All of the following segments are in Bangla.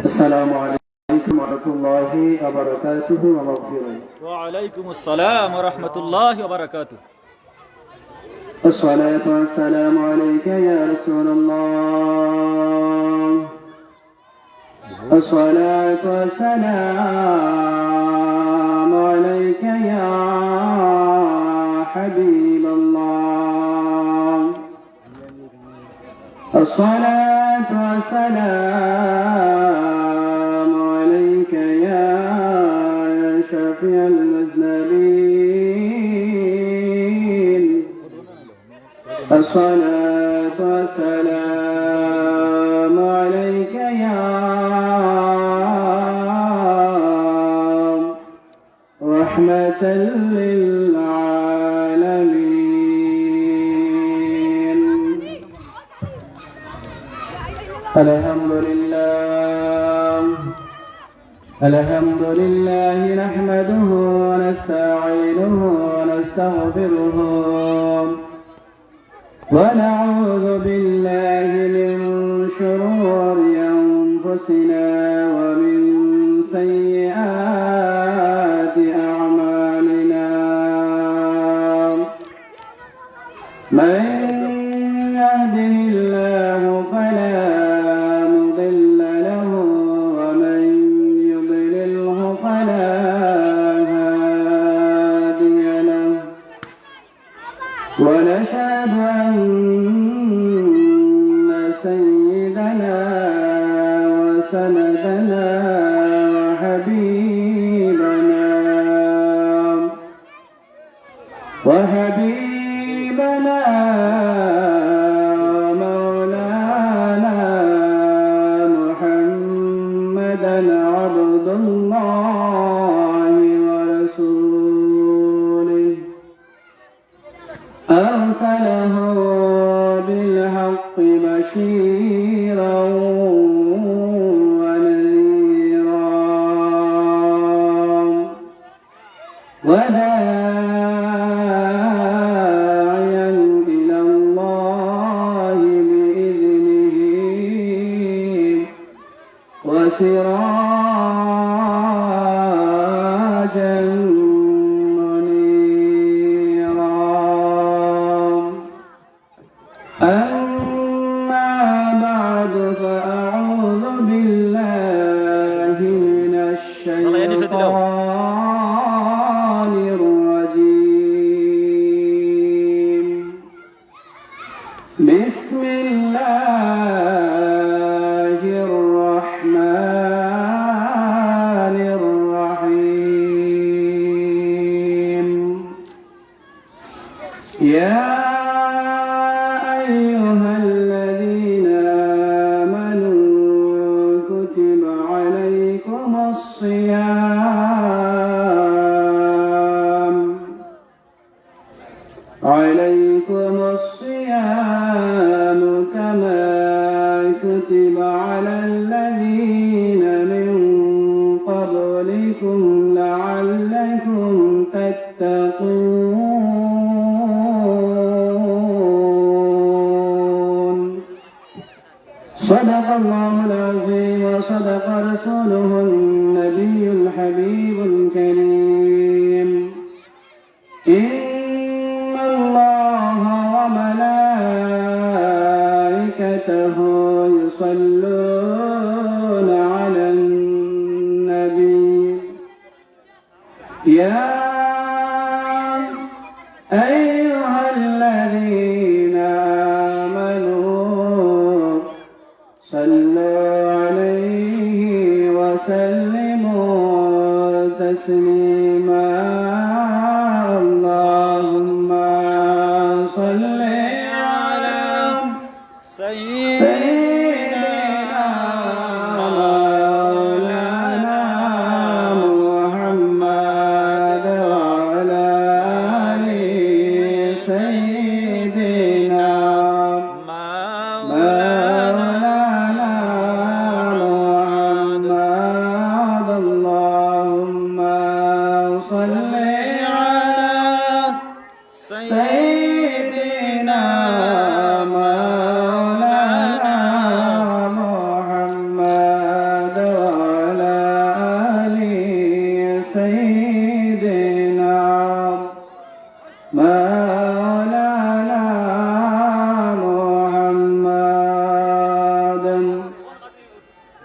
السلام عليكم ورحمة الله وبركاته ومغفرته. وعليكم السلام ورحمة الله وبركاته. الصلاة والسلام عليك يا رسول الله. الصلاة والسلام عليك يا حبيب الله. الصلاة والسلام عليك يا شفيع المذنبين. الصلاة والسلام عليك يا رحمة للعالمين. الحمد لله نحمده ونستعينه ونستغفره ونعوذ بالله من شرور أنفسنا ومن سيئات أعمالنا. من يهده الله فلا مضل له ومن يضلله فلا هادي له. ونشهد أن سيدنا وسندنا وحبيبنا مولانا محمدا عبد الله ورسوله أرسله بالحق بشيرا ونذيرا وداعيا إلى الله بإذنه وسراجا أما بعد فأعوذ بالله من الشيطان الرجيم. بسم الله الرحمن الرحيم. يا أيها الذين آمنوا كتب عليكم الصيام كما كتب على الذين من قبلكم لعلكم تتقون. صدق الله العظيم وصدق رسوله النبي الحبيب الكريم. إن الله وملائكته يصلون على النبي. يا أيها الذين آمنوا صلوا عليه وسلموا تسليما. اللهم صل على سيدنا مولانا محمد وعلى آل سيدنا مولانا محمد. اللهم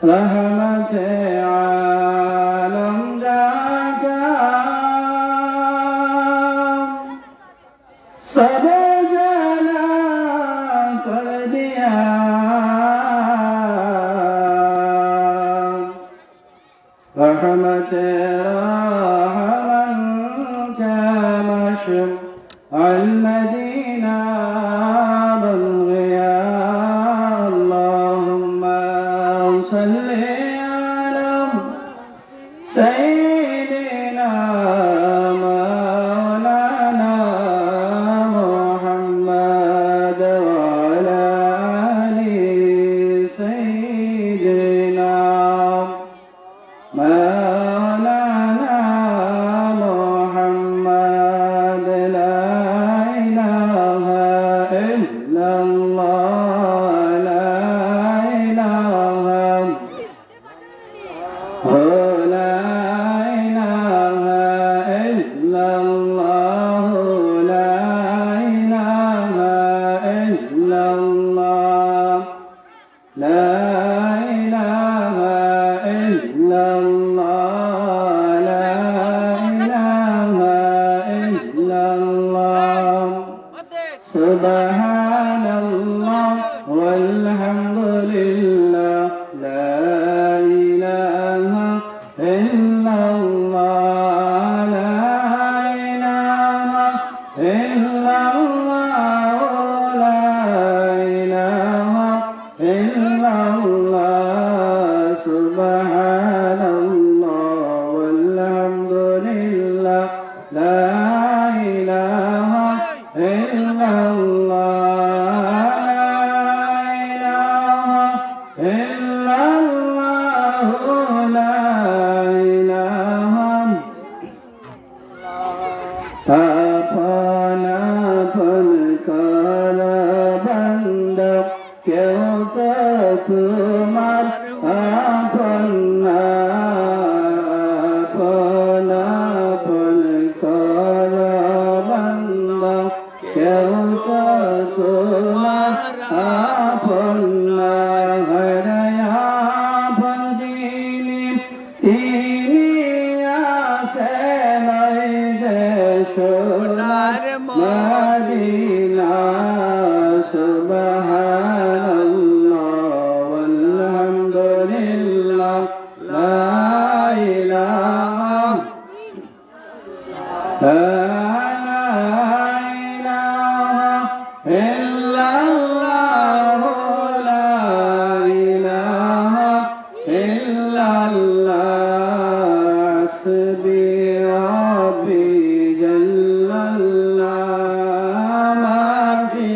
रहमते आलम जागा सब जला कर दिया रहमते रहमन का मशर المدينة بالغيا اللهم صل على سيدنا مولانا محمد وعلى آل سيدنا مولانا محمد لا إله إلا الله لا إله لا إله إلا الله لا إله إلا الله لا إله إلا الله لا إله إلا الله سبحان الله والحمد لله لا إله إلا الله لا إله إلا الله لا إله إلا الله سبحان الله والحمد لله لا إله إلا الله لا إله إلا الله لا إله আপন আপন কর বান্দা কেউ তো তোমার আপন না আপন আপন কর বান্দা কেউ তো তোমার আপন না আপন যিনি তিনি আসেন সোনার মদিনা সুবহানাল্লাহ ওয়ালহামদুলিল্লাহ লা ইলাহা ইল্লাল্লাহ লা ইলাহা ইল্লাল্লাহ হাসবি রাব্বি জাল্লাল্লাহ মা ফি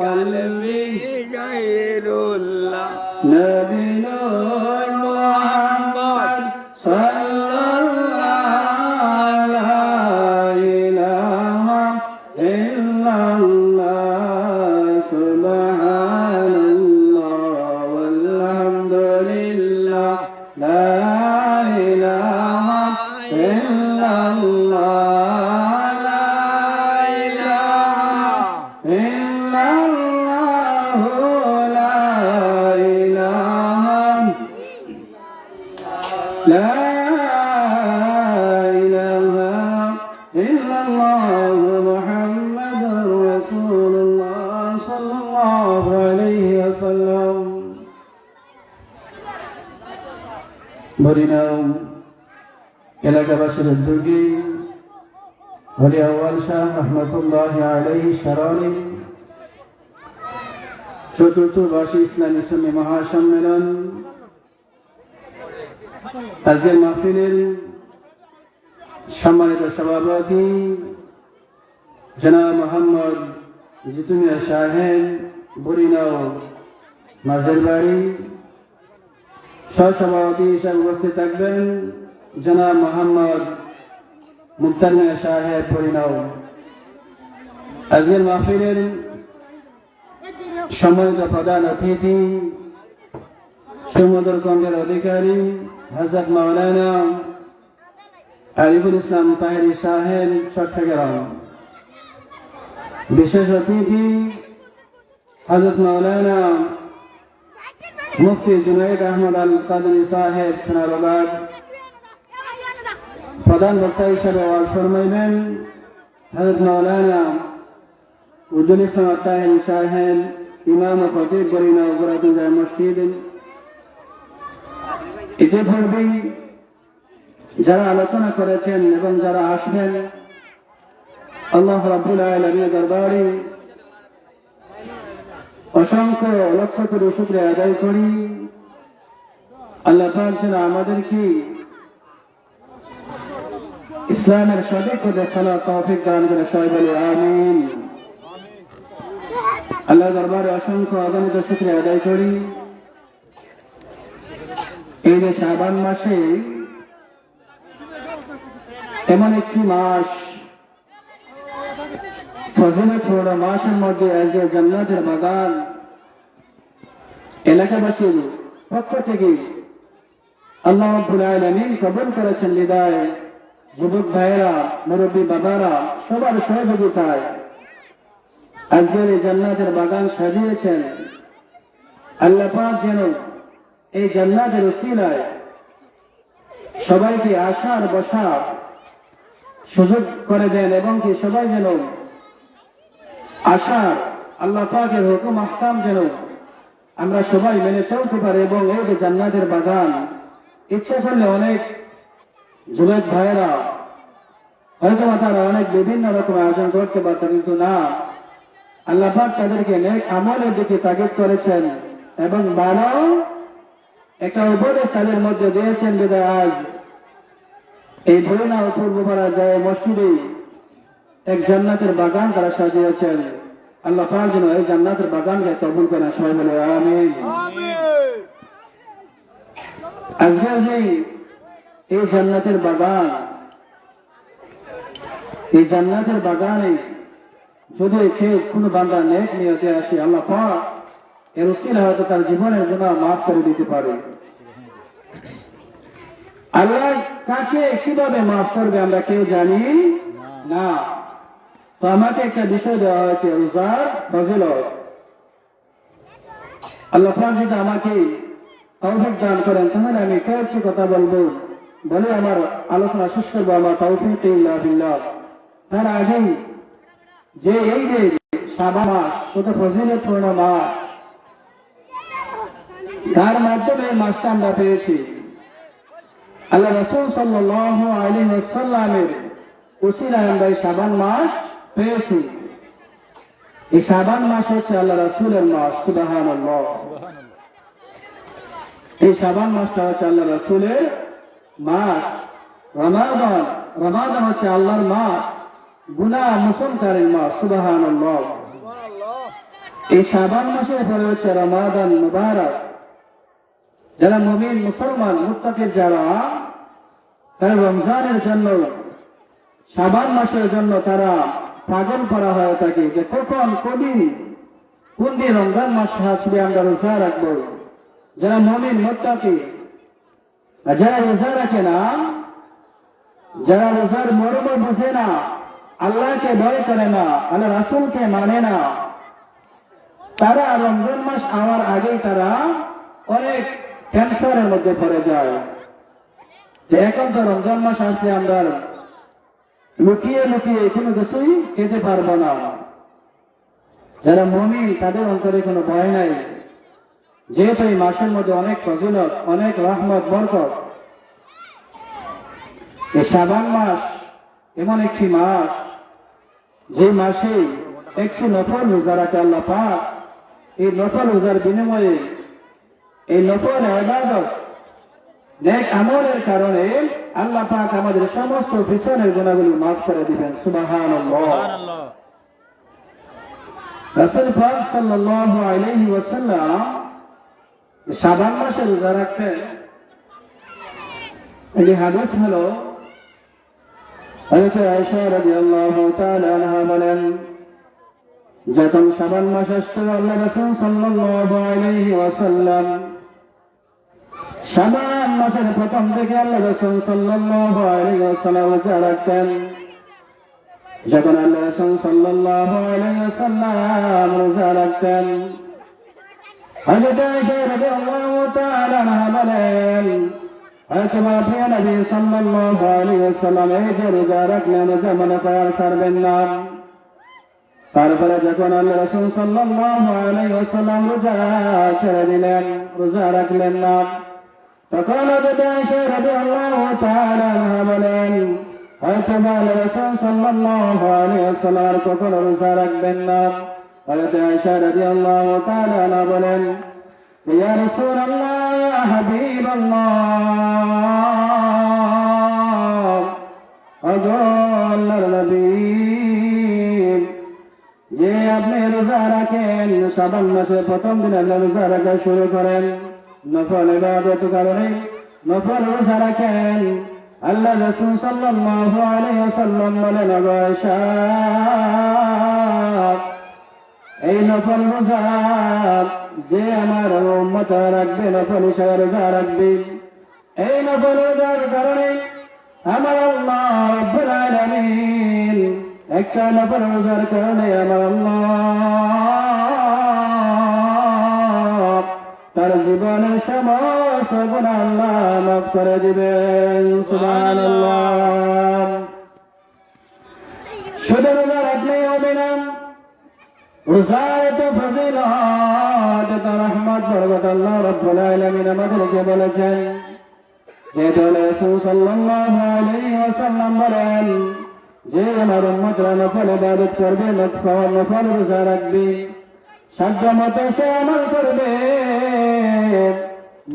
কলবি গায়রুল্লাহ নবী নূর মুহাম্মদ সাল্লাল্লাহু লা ইলাহা ইল্লাল্লাহ সুবহানাল্লাহ ওয়ালহামদুলিল্লাহ লা ইলাহা ইল্লাল্লাহ লা ইলাহা ইল্লাল্লাহ লা ইলাহা لا إله إلا الله محمد رسول الله صلى الله عليه وسلم বরিনাও এলাকাবাসীর উদ্যোগী ওলি আউয়াল শাহ রহমতুল্লাহ আলাইহি শারানি চতুর্থ বার্ষিক ইসলামী সুন্নি মহাসম্মেলন আজকের মাহফিলের সম্মানিত সভাপতি জনাব মোহাম্মদ জিতু মিয়া সাহেব বরিনাও মাঝের বাড়ি সহসভাপতি হিসাবে উপস্থিত থাকবেন জনাব মোহাম্মদ মুক্তার মিয়া সাহেব বরিনাও। আজকের মাহফিলের সম্মানিত প্রধান অতিথি সুমধুর কণ্ঠের অধিকারী হযরত মাওলানা আরিফুল ইসলাম তাহেরি সাহেব চট্টগ্রাম, বিশেষ অতিথি হযরত মাওলানা মুফতি জুনাইদ আহমদ আল কাদরি সাহেব সোনারগাঁ প্রধান বক্তা হিসেবে ওয়াজ ফরমাইবেন। হযরত মাওলানা উজুল ইসলাম আত্তাহির সাহেব ইমাম ও খতিব বরিনা উপরাতুল জামে মসজিদ। ইতিপূর্বেই যারা আলোচনা করেছেন এবং যারা আসবেন, আল্লাহ রাব্বুল আলামিনের দরবারে অসংখ্য লক্ষ কোটি শুকরিয়া আদায় করি। আল্লাহ পাক যেন আমাদেরকে ইসলামের সঠিক পথে চলার তৌফিক দান করে, সবাই বলি আমিন। আল্লাহ দরবারে অসংখ্য অগণিত শুকরিয়া আদায় করি। এই যে শাবান মাসে এমন একটি মাস, ফজিলতপূর্ণ মাসের মধ্যে আজকে জান্নাতের বাগান এলাকাবাসীর পক্ষ থেকে আল্লাহ রাব্বুল আলামিন কবুল করেছেন। বিদায় যুবক ভাইয়েরা, মুরব্বী বাবারা, সবার সহযোগিতায় আজকের এই জান্নাতের বাগান সাজিয়েছেন। আল্লাহ পাক যেন এই জান্নাতের উসিলায় সবাইকে আসার বসার সুযোগ করে দেন এবং কি সবাই যেন আসার আল্লাহ পাকের হুকুম আহকাম যেন আমরা সবাই মেনে চলতে পারি। এবং এই যে জান্নাতের বাগান, ইচ্ছা করলে অনেক যুবক ভাইয়েরা হয়তো তারা অনেক বিভিন্ন রকম আয়োজন করতে পারত, কিন্তু না, আল্লাহ পাক তাদেরকে নেক আমলের দিকে তাগিদ করেছেন এবং ভালো একটা উপদেশ তাদের মধ্যে দিয়েছেন। বিদায় আজ এই বরিনা পূর্বপাড়া যায় মসজিদে এক জান্নাতের বাগান তারা সাজিয়েছেন। আল্লাহ পাক যেন এই জান্নাতের বাগানকে কবুল করেন, সবাই বলে আমিন। আজকের যে এই জান্নাতের বাগান, এই জান্নাতের বাগানে যদি কেউ কোনো বান্দা নেক নিয়তে আসে, আল্লাহ পাক এর উসিলা হয়তো তার জীবনের গুনাহ মাফ করে দিতে পারে। আল্লাহ কাকে কিভাবে মাফ করবে আমরা কেউ জানি না। তো আমাকে একটা বিষয় দেওয়া হয়েছে, রোজার ফজিলত। আল্লাহ পাক যদি আমাকে তৌফিক দান করেন তাহলে আমি কয়েকটি কথা বলবো, বলে আমার আলোচনা শেষ করবো। আমার তৌফিক ইল্লা বিল্লাহ। তার আগেই যে এই যে শাবান মাস, কত ফজিলতপূর্ণ মাস, তার মাধ্যমে এই মাসটা আমরা পেয়েছি। আল্লাহ রাসূল সাল্লাল্লাহু আলাইহি ওয়াসাল্লামের উসিলায় আমরা এই শাবান মাস পেয়েছি। এই শাবান মাস হচ্ছে আল্লাহ রাসূলের মাস। সুবহানাল্লাহ। এই শাবান মাসটা হচ্ছে আল্লাহ রাসূলের মাস। রমাদান হচ্ছে আল্লাহর মাস, গুনাহ মোচনকারীর মাস। সুবহানাল্লাহ। এই শাবান মাসের পরে হচ্ছে রমাদান মুবারক। যারা মুমিন মুসলমান মুত্তাকি যারা, তারা রমজানের জন্য, শাবান মাসের জন্য তারা পাগল করা হয়ে থাকে যে কখন কোন দিন রমজান মাস আসবে আমরা রোজা রাখবো। যারা মুমিন মুত্তাকি, যারা রোজা রাখে না, যারা রোজার মর্ম বুঝে না, আল্লাহকে ভয় করে না, আল্লাহ রাসূলকে মানে না, তারা রমজান মাস আওয়ার আগেই তারা অনেক টেনশনের মধ্যে পড়ে যায় যে এখন তো রমজান মাস আসলে আমরা লুকিয়ে লুকিয়ে কোনো কিছুই খেতে পারবো না। যারা মুমিন তাদের অন্তরে কোনো ভয় নাই, যেহেতু এই মাসের মধ্যে অনেক ফজিলত, অনেক রহমত, বরকত। এই শাবান মাস এমন একটি মাস, যে মাসে একটি নফল রোজা রাখে আল্লাহ পাক। এই নফল রোজার বিনিময়ে, এই নফল ইবাদত, নেক আমলের কারণে আল্লাহ পাক আমাদের সমস্ত পিছনের গুনাহগুলো মাফ করে দিবেন। সুবহানাল্লাহ। রাসূল পাক সাল্লাল্লাহু আলাইহি ওয়াসাল্লাম শাবান মাসে রোজা রাখতেন। এই হাদিস হলো হযরত আয়েশা রাদিয়াল্লাহু তাআলা আনহা বলেন, যখন শাবান মাস আসতো আল্লাহ রাসূল সাল্লাল্লাহু আলাইহি ওয়াসাল্লাম শাবান মাসের প্রথম থেকে আল্লাহ রাসূল সাল্লাল্লাহু আলাইহি ওয়াসাল্লাম রোজা রাখতেন। যখন আল্লাহ রাসূল সাল্লাল্লাহু আলাইহি ওয়াসাল্লাম রোজা রাখতেন, হযরত আয়েশা রাদিয়াল্লাহু তাআলা আনহা বলেন, হয়তোবা প্রিয় নবী সাল্লাল্লাহু আলাইহি ওয়াসাল্লাম এই যে রোজা রাখলেন, রোজা মনে করে আর ছাড়বেন না। তারপরে যখন আল্লাহ রাসূল সাল্লাল্লাহু আলাইহি ওয়াসাল্লাম রোজা ছেড়ে দিলেন, রোজা রাখলেন না, তখন হযরত আয়েশা রাদিয়াল্লাহু তাআলা আনহা বলেন, হয়তোবা আল্লাহ রাসূল সাল্লাল্লাহু আলাইহি ওয়াসাল্লাম আর কখনো রোজা রাখবেন না। হযরত আয়েশা রাদিয়াল্লাহু তাআলা আনহা বলেন, ইয়া রাসূলুল্লাহ, ইয়া হাবিবাল্লাহ, ওগো আল্লাহর নবী, যে আপনি রোজা রাখেন, শাবান মাসের প্রথম দিন আপনি রোজা রাখা শুরু করেন, নফল ইবাদত কারণে নফল রোজা রাখেন। আল্লাহ রাসূল সাল্লাল্লাহু আলাইহি ওয়াসাল্লাম বলেন, ওগো আয়েশা, এই নফল রোজা যে আমার উম্মত রাখবে, নফল হিসেবে রোজা রাখবে, এই নফল রোজার কারণে আমার আল্লাহ রাব্বুল আলামিন, একটা নফল রোজার কারণে আমার আল্লাহ তার জীবনের সমস্ত গুনাহ আল্লাহ মাফ করে দিবেন। সুবহানাল্লাহ। শুধু রোজা রাখলেই হবে না, রোজার এত ফজিলত, এত রহমত, বরকত আল্লাহ রাব্বুল আলামিন আমাদেরকে বলেছেন। যেহেতু রাসূল সাল্লাল্লাহু আলাইহি ওয়াসাল্লাম বলেন, যে আমার উম্মতরা নফল ইবাদত করবে, নফল রোজা রাখবে, সাধ্য মতো সে আমল করবে।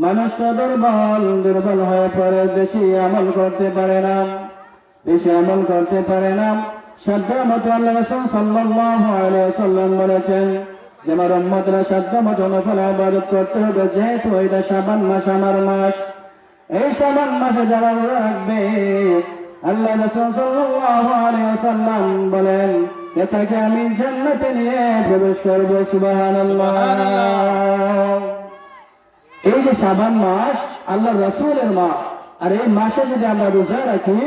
মানুষটা দুর্বল হয়ে পড়ে, বেশি আমল করতে পারে না, সাধ্য মতো আল্লাহ রাসূল সাল্লাল্লাহু আলাইহি ওয়াসাল্লাম বলেছেন যে আমার উম্মতরা সাধ্য মতো নফল ইবাদত করতে হবে। যেহেতু এটা শাবান মাস, আমার মাস, এই শাবান মাসে যারা রোজা রাখবে, আল্লাহ রাসূল সাল্লাল্লাহু আলাইহি ওয়াসাল্লাম বলেন, এটাকে আমি জান্নাতে নিয়ে প্রবেশ করব। সুবহানাল্লাহ। এই যে শাবান মাস আল্লাহর রাসূলের মাস, আর এই মাসে যদি আমরা রোজা রাখি,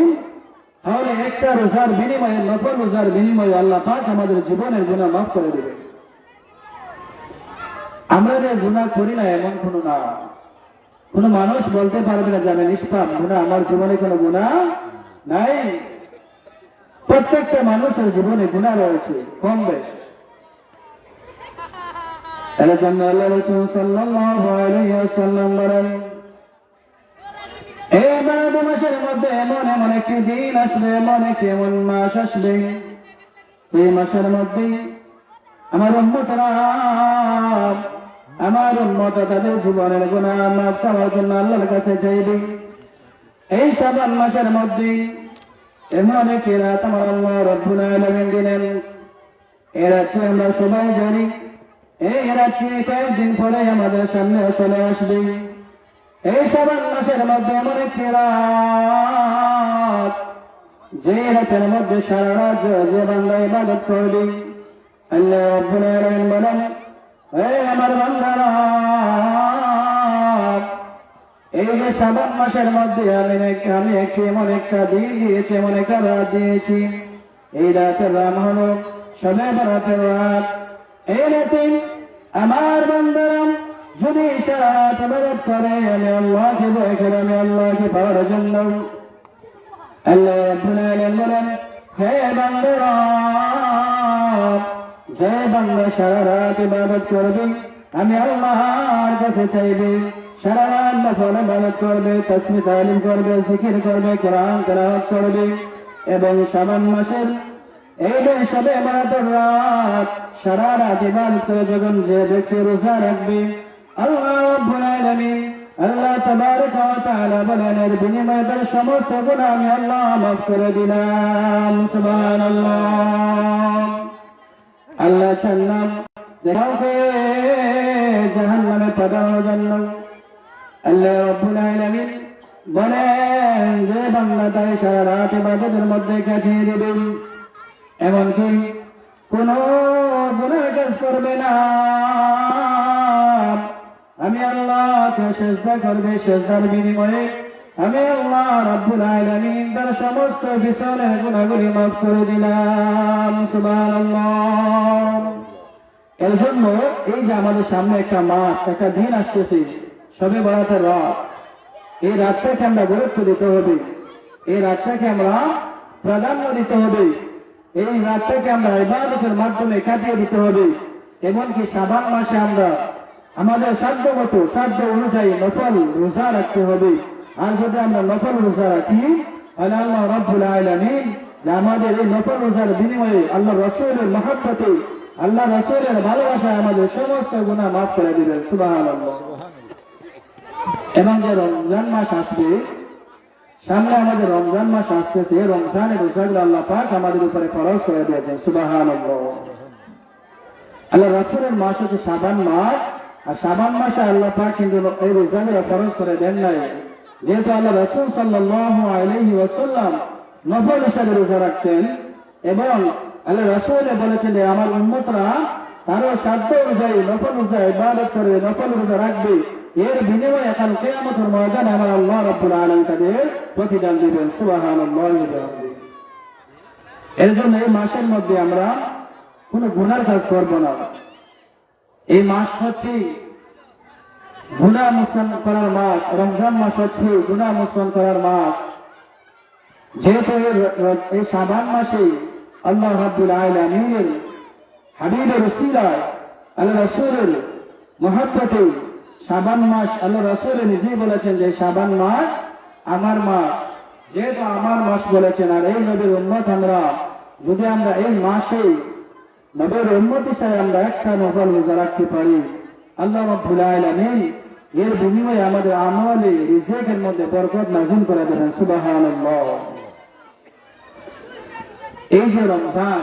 তাহলে একটা রোজার বিনিময়ে, নফল রোজার বিনিময়ে আল্লাহ পাক আমাদের জীবনের গুনাহ মাফ করে দেবে। আমরা যে গুনাহ করি না এমন কোনো না, কোনো মানুষ বলতে পারবে না যে আমি নিষ্পাপ, গুনাহ আমার জীবনে কোনো গুনাহ নাই। প্রত্যেকটা মানুষের জীবনে গুনাহ রয়েছে, কম বেশ। এর জন্য আল্লাহ রাসূল সাল্লাল্লাহু আলাইহি ওয়াসাল্লাম বলেন, এই বারো মাসের মধ্যে এমন এমন একটি দিন আসবে, এমন মাস আসবে, এই মাসের মধ্যে আমার উম্মতরা তাদের জীবনের গুনাহ মাফ করার জন্য আল্লাহর কাছে চাইবে। এই শাবান মাসের মধ্যে এমন একটি রাত আমার আল্লাহ রাব্বুল আলামিন দিলেন। এই রাত্রে আমরা সবাই জানি, এই রাত্রে কয়েকদিন পরে আমাদের সামনে চলে আসবে। এই শাবান মাসের মধ্যে এমন একটি রাত, যে রাতের মধ্যে সারা রাত যে বান্দা ইবাদত করবে, আল্লাহ রাব্বুল আলামিন বলেন, হে আমার বান্দারা, এই যে শাবান মাসের মধ্যে আমি এমন একটা দিন দিয়েছি, এমন একটা রাত দিয়েছি, এই রাতের নাম হলো শবে বরাতের রাত। এই রাতে আমার বান্দারা যদি সারা রাত ইবাদত করে, আমি আল্লাহকে ভয় করে, আমি আল্লাহকে পাওয়ার জন্য, আল্লাহ রাব্বুল আলামিন বলেন, হে বান্দারা, যে বান্দা সারা রাত ইবাদত করবে, আমি আল্লাহর কাছে চাইবে, সারা রাত নফল ইবাদত করবে, তাসবিহ তাহলিল করবে, জিকির করবে, কোরআন তেলাওয়াত করবে, এবং শাবান মাসের এই যে শবে বরাতের রাত সারা রাত ইবাদত করে যখন যে ব্যক্তি রোজা রাখবে, আল্লাহ রাব্বুল আলামিন, আল্লাহ তাবারক ওয়া তাআলা বলেন, এর বিনিময়ে তার সমস্ত গুনাহ আমি আল্লাহ মাফ করে দিলাম। সুবহানাল্লাহ। আল্লাহ চান না কাউকে জাহান্নামে পাঠানোর জন্য। আল্লাহ রাব্বুল আলামিন বলেন, যে বান্দা তাই সারা রাত ইবাদতের মধ্যে কাটিয়ে দেবে, এমনকি কোন গুনাহ কাজ করবে না, আমি আল্লাহকে সিজদা করবে, সিজদার বিনিময়ে আমি আল্লাহ রাব্বুল আলামিন তার সমস্ত পিছনের গুনাহগুলি মাফ করে দিলাম। সুবহানাল্লাহ। এর জন্য এই যে আমাদের সামনে একটা মাস, একটা দিন আসতেছে, সবে বরাতের রাত, এই রাতটাকে আমরা গুরুত্ব দিতে হবে, এই রাতটাকে আমরা প্রাধান্য দিতে হবে, এই রাতটাকে আমরা ইবাদতের মাধ্যমে কাটিয়ে দিতে হবে। এমনকি শাবান মাসে আমরা আমাদের সাধ্য মতো, সাধ্য অনুযায়ী নফল রোজা রাখতে হবে। আর যদি আমরা নফল রোজা রাখি, তাহলে আল্লাহ রাব্বুল আলামিন যে আমাদের এই নফল রোজার বিনিময়ে আল্লাহ রাসূলের মহব্বতে, আল্লাহ রাসূলের ভালোবাসায় আমাদের সমস্ত গুনাহ মাফ করে দিবেন। সুবহানাল্লাহ। এবং যে রমজান মাস আসবে, সামনে আমাদের রমজান মাস আসতেছে, রমজানের রোজাগুলো আল্লাহ পাক আমাদের উপরে ফরজ করে দিয়েছেন। সুবহানাল্লাহ। আল্লাহ রাসূলের মাস হচ্ছে শাবান মাস, আর শাবান মাসে আল্লাহ পাক কিন্তু এই রোজাগুলো ফরজ করে দেন নাই, যেহেতু আল্লাহ রাসূল সাল্লাল্লাহু আলাইহি ওয়াসাল্লাম নফল হিসাবে রোজা রাখতেন। এবং আল্লাহ রাসূল বলেছেন যে আমার উম্মতরা তারও সাধ্য অনুযায়ী নফল রোজা ইবাদত করে, নফল রোজা রাখবে, এর বিনিময়ে এখন কিয়ামতের ময়দানে আমার আল্লাহ রাব্বুল আলামিন তাদের প্রতিদান দিবেন। সুবহানাল্লাহ। এর জন্য এই মাসের মধ্যে আমরা কোন গুনার কাজ করব না। এই মাস হচ্ছে গুনাহ মোচন করার মাস, রমজান মাস হচ্ছে গুনাহ মোচন করার মাস। যেহেতু এই শাবান মাসে আল্লাহ রাব্বুল আলামিনের হাবিবের উসিলায় আল্লাহ রাসূলের মহব্বতে শাবান মাস, আল্লাহ রাসূল নিজেই বলেছেন যে শাবান মাস আমার মাস, যেহেতু আমার মাস বলেছেন, আর এই নবীর উম্মত আমরা, যদি আমরা এই মাসে নবীর উম্মত হিসেবে আমরা একটা নফল রোজা রাখতে পারি, আল্লাহ রাব্বুল আলামিন এর বিনিময়ে আমাদের আমলে রিজিকের মধ্যে বরকত নাযিল করে দেবেন। সুবহানাল্লাহ। এই যে রমজান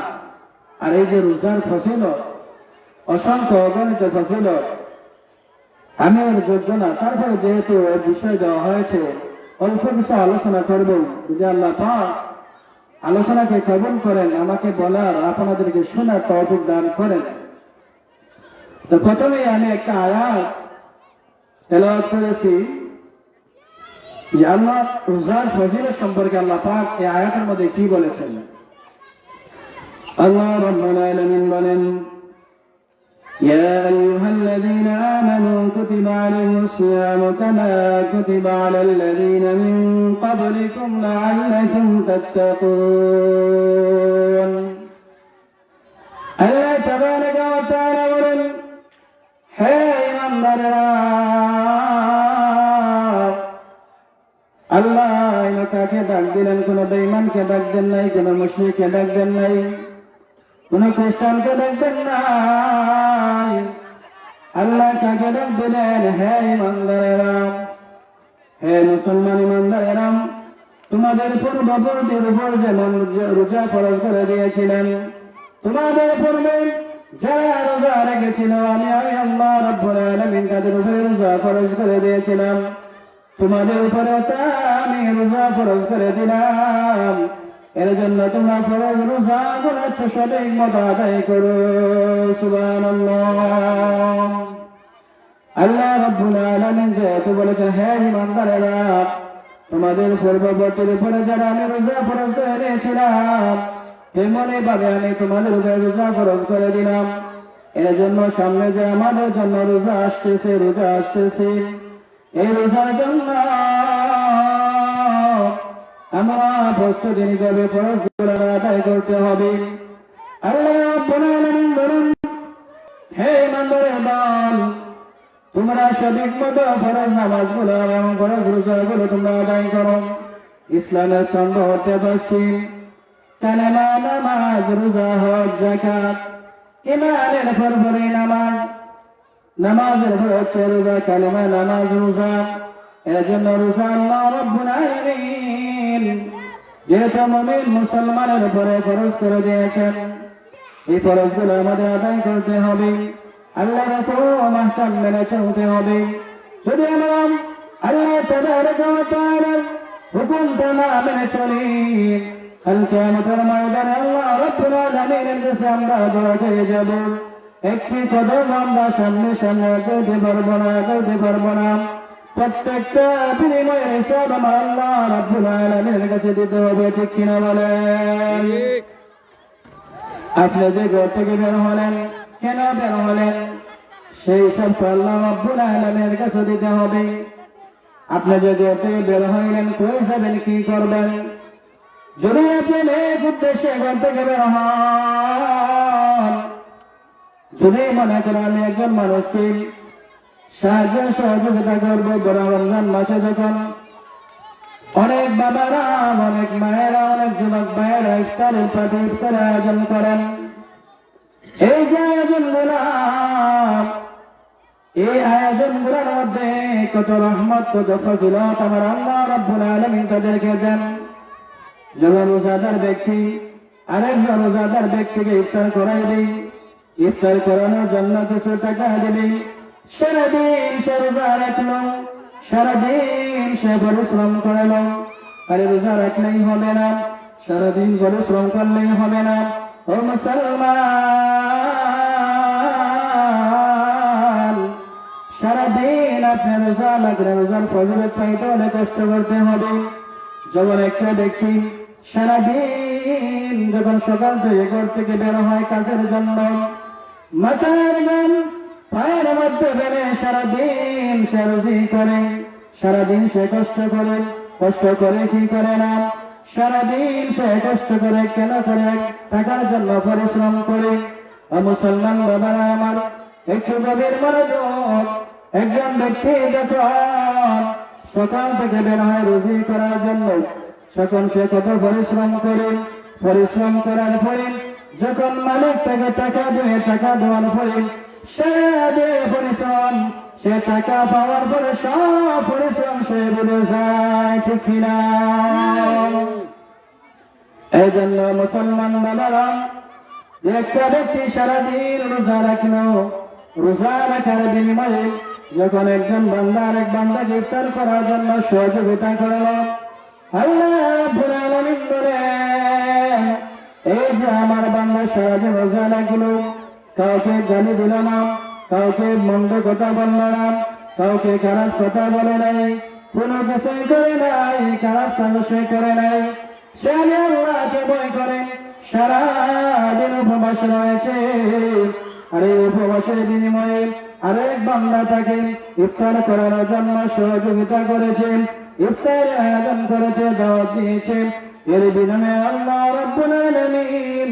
আর এই যে রোজার ফজিলত, অসংখ্য অগণিত ফজিলত, আমি এর যোগ্য না, তারপরে যেহেতু এর বিষয় দেওয়া হয়েছে, অল্প কিছু আলোচনা করব। যদি আল্লাহ পাক আলোচনাকে কবুল করেন, আমাকে বলার, আপনাদেরকে শোনার তৌফিক দান করেন। তো প্রথমে আমি একটা আয়াত তেলাওয়াত করেছি যে আল্লাহ রোজার ফজিলত সম্পর্কে আল্লাহ পাক এই আয়াতের মধ্যে কি বলেছেন। আল্লাহ রাব্বুল আলামিন বলেন, يا أيها الذين آمنوا كتب عليكم الصيام كما كتب على الذين من قبلكم لعلكم تتقون। الله تبارك وتعالى বলেন, হে ঈমানদারেরা, আল্লাহ কাকে ডাক দিলেন? কোন বেঈমানকে ডাক দেন নাই, কোন মুশরিককে ডাক দেন নাই, কোন খ্রিস্টানকে ডাক দেন নাই। আল্লাহ কাকে ডাক দিলেন? হে ঈমানদারেরা, হে মুসলমান ঈমানদারেরা, তোমাদের পূর্ববর্তীর উপর যেমন রোজা ফরজ করে দিয়েছিলেন, তোমাদের পূর্বে যারা রোজা রেখেছিল আমি আল্লাহ রাব্বুল আলামিন তাদের উপরে রোজা ফরজ করে দিয়েছিলাম, তোমাদের উপরে আমি রোজা ফরজ করে দিলাম। এর জন্য তোমরা ফরজ রোজা গুলো সঠিক মতো আদায় করো। সুবহানাল্লাহ। আল্লাহ রাব্বুল আলামিন যেহেতু বলেছেন, হে ঈমানদারেরা, তোমাদের পূর্ববর্তীর উপরে যারা আমি রোজা ফরজ করে দিয়েছিলাম, তেমনি ভাবে আমি তোমাদের উপরে রোজা ফরজ করে দিলাম। এর জন্য সামনে যে আমাদের জন্য রোজা আসতেছে, এই রোজার জন্য আমরা প্রস্তুতি নিতে হবে, ফরজগুলো আদায় করতে হবে। আল্লাহ রাব্বুল আলামিন বলেন, হে ঈমানদারের দল, তোমরা সঠিক মতো ফরজ নামাজগুলো এবং ফরজ রোজাগুলো তোমরা আদায় করো। ইসলামের স্তম্ভ হচ্ছে 10টি: কালেমা, নামাজ, রোজা, হজ, যাকাত। ঈমানের পরে নামাজ, নামাজের পর হচ্ছে রোজা, কালেমা, নামাজ, রোজা। এর জন্য রোজা আল্লাহ রাব্বুল আলামিন যেহেতু মুমিন মুসলমানের উপরে ফরজ করে দিয়েছেন, এই ফরজগুলো আমাদের আদায় করতে হবে, আল্লাহর আহকাম মেনে চলতে হবে। যদি আমরা আল্লাহ তাবারাকা ওয়া তাআলার হুকুমটা না মেনে চলি, কাল কিয়ামতের ময়দানে আল্লাহ রাব্বুল আলামিনের কাছে আমরা ধরা খেয়ে যাব। একটি কদম আমরা সামনে করতে পারবো না। প্রত্যেকটা বিনিময়ের হিসাব আমার আল্লাহ রাব্বুল আলামিনের কাছে দিতে হবে। ঠিক কিনা বলেন? আপনি যে ঘর থেকে বের হলেন, কেন বের হলেন, সেই সব আল্লাহ রাব্বুল আলামিনের কাছে দিতে হবে। আপনি যদি এতে বের হইলেন, কই যাবেন, কি করবেন? যদি আপনি এক উদ্দেশ্যে ঘর থেকে বের হন, যদি মনে করেন আমি একজন মানুষকে সাহায্য সহযোগিতা করবো, বড় রমজান মাসে যখন অনেক বাবারা, অনেক মায়েরা, অনেক যুবক ভাইয়েরা ইফতারের পার্টি, ইফতারের আয়োজন করেন, এই যে আয়োজনগুলা, এই আয়োজনগুলোর মধ্যে কত রহমত, কত ফজিলত আমার আল্লাহ রাব্বুল আলামিন তাদেরকে দেন। যখন রোজাদার ব্যক্তি আরেকজন রোজাদার ব্যক্তিকে ইফতার করাই দেই, ইফতার করানোর জন্য কিছু টাকা দেবে, সারাদিন সে রোজা রাখলো, সারাদিন সে পরিশ্রম করলো। আরে রোজা রাখলেই হবে না, সারাদিন পরিশ্রম করলেই হবে না। ও মুসলমান, সারাদিন আপনার রোজা লাগলে রোজার ফজিলত পাইতে অনেক কষ্ট করতে হবে। যখন একটা ব্যক্তি সারাদিন যখন সকাল থেকে ঘর থেকে বের হয় কাজের জন্য, মাথার গান পায়ের মধ্যে বেড়ে সারাদিন সে রুজি করে, সারাদিন সে কষ্ট করে, কষ্ট করে কি করে না, সারাদিন সে কষ্ট করে কেন করে? টাকার জন্য পরিশ্রম করে। মুসলমান বাবারা আমার, একটু গভীর মনোযোগ। একজন ব্যক্তি যখন সকাল থেকে বের হয় রুজি করার জন্য, তখন সে কত পরিশ্রম করে, পরিশ্রম করার পরে যখন মালিক তাকে টাকা দেবে, টাকা দেওয়ার পরে সারা পরিশ্রম, সে টাকা পাওয়ার পরে সব পরিশ্রম সে ভুলে যায়, ঠিক কিনা? এই জন্য মুসলমান বাবারা, একটা ব্যক্তি সারাদিন রোজা রাখলো, রোজা রাখার বিনিময়ে যখন একজন বান্দা আরেক বান্দাকে ইফতার করার জন্য সহযোগিতা করল, আল্লাহ রাব্বুল আলামিন বলেন, এই যে আমার বান্দা সারাদিন রোজা রাখলো, কাউকে গালি দিল না, কাউকে মন্দ কথা বলল না, কাউকে খারাপ কথা বলে নাই, কোনো কিছুই করে নাই, খারাপ কাজ সে করে নাই, সে আল্লাহকে ভয় করে সারাদিন উপবাস রয়েছে। আর এই উপবাসের বিনিময়ে আরেক বান্দা তাকে ইফতার করার জন্য সহযোগিতা করেছে, ইফতার আয়োজন করেছে, দাওয়াত দিয়েছে, এর বিনিময়ে আল্লাহ রাব্বুল আলামিন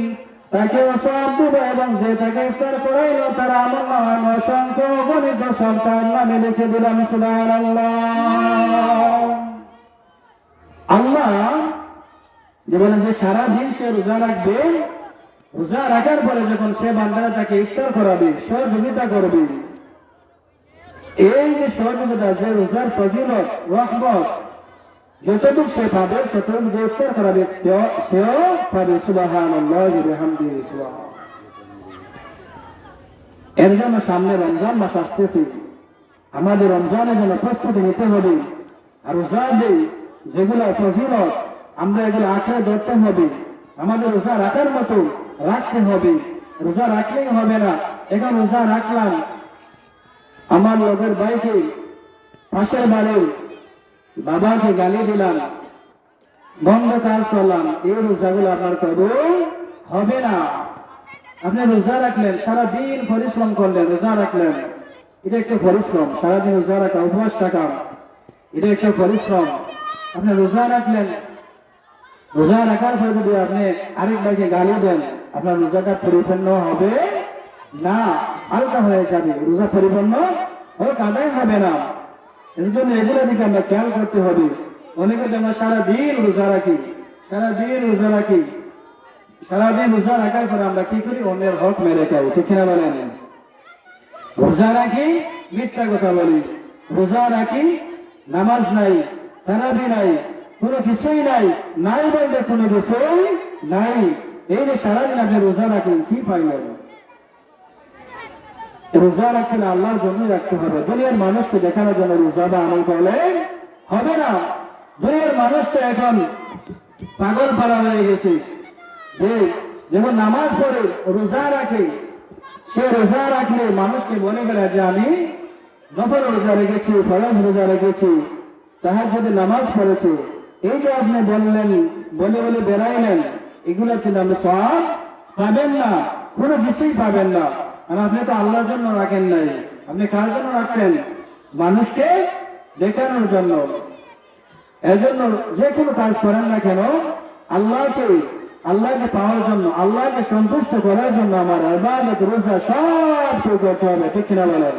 তাকে সওয়াব দিবে এবং যে তাকে ইফতার করাইলো তার আমলনামায় অসংখ্য গণিত সব তার নামে লিখে দিলাম। সুবহানাল্লাহ। আল্লাহ যে বলেন যে সারাদিন সে রোজা রাখবে, রোজা রাখার পরে যখন সে বান্দারা তাকে ইফতার করাবে, সহযোগিতা করবে, এই যে সহযোগিতা, যে রোজার ফজিলত, রহমত যতটুকু সে পাবে, ততটুকু যে ইফতার করাবে সেও পাবে। সুবহানাল্লাহ ওয়া বিহামদিহি। এর জন্য সামনে রমজান মাস আসতেছে, আমাদের রমজানের জন্য প্রস্তুতি নিতে হবে। আর রোজা যেগুলো ফজিলত, আমরা এগুলো আঁকড়ে ধরতে হবে, আমাদের রোজা রাখার মতো রাখতে হবে। রোজা রাখলেই হবে না, এখন রোজা রাখলাম, আমার লোকের ভাইকে, পাশের বাড়ির বাবাকে গালি দিলাম, বন্ধ কাজ করলাম, এই রোজাগুলো আপনার কবুল হবে না। আপনি রোজা রাখলেন, সারাদিন পরিশ্রম করলেন, রোজা রাখলেন, এটা একটা পরিশ্রম। সারাদিন রোজা রাখা, উপবাস থাকা, এটা একটা পরিশ্রম। আপনি রোজা রাখলেন, রোজা রাখার পরে যদি আপনি আরেক ভাইকে গালি দেন, আপনার রোজাটা পরিপূর্ণ হবে না, হালকা হয়ে যাবে, রোজা পরিপূর্ণ আদায় হবে না। এর জন্য এগুলো দিকে আমরা খেয়াল করতে হবে। অনেকে আমরা সারাদিন রোজা রাখি, সারাদিন রোজা রাখি, সারাদিন রোজা রাখার পরে আমরা কি করি? অন্যের হক মেরে খাই, ঠিক কিনা বলেন? রোজা রাখি, মিথ্যা কথা বলি, রোজা রাখি, নামাজ নাই, তারাবি নাই, কোনো কিছুই নাই, নাই বলতে কোনো কিছুই নাই। এই যে সারাদিন আপনি রোজা রাখেন, কি পাইলেন? রোজা রাখলে আল্লাহর জন্য রাখতে হবে, দুনিয়ার মানুষকে দেখানোর জন্য রোজা বা আমল করলে হবে না। দুনিয়ার মানুষ তো এখন পাগল পাড়া হয়ে গেছে, যে যেমন নামাজ পড়ে রোজা রাখে, সে রোজা রাখলে মানুষকে মনে করে যে আমি নফল রোজা রেখেছি, ফরজ রোজা রেখেছি, তাহাজ্জুদে নামাজ পড়েছে। এই যে আপনি বললেন, বলে বলে বেড়াইলেন, এগুলো কিন্তু আপনি সওয়াব পাবেন না, কোনো কিছুই পাবেন না। আর আপনি তো আল্লাহর জন্য রাখেন নাই, আপনি কার জন্য রাখছেন? মানুষকে দেখানোর জন্য। এজন্য যে কোনো কাজ করেন না কেন আল্লাহকে পাওয়ার জন্য, আল্লাহকে সন্তুষ্ট করার জন্য আমার ইবাদত রোজা সব কিছু করতে হবে, ঠিক কিনা বলেন?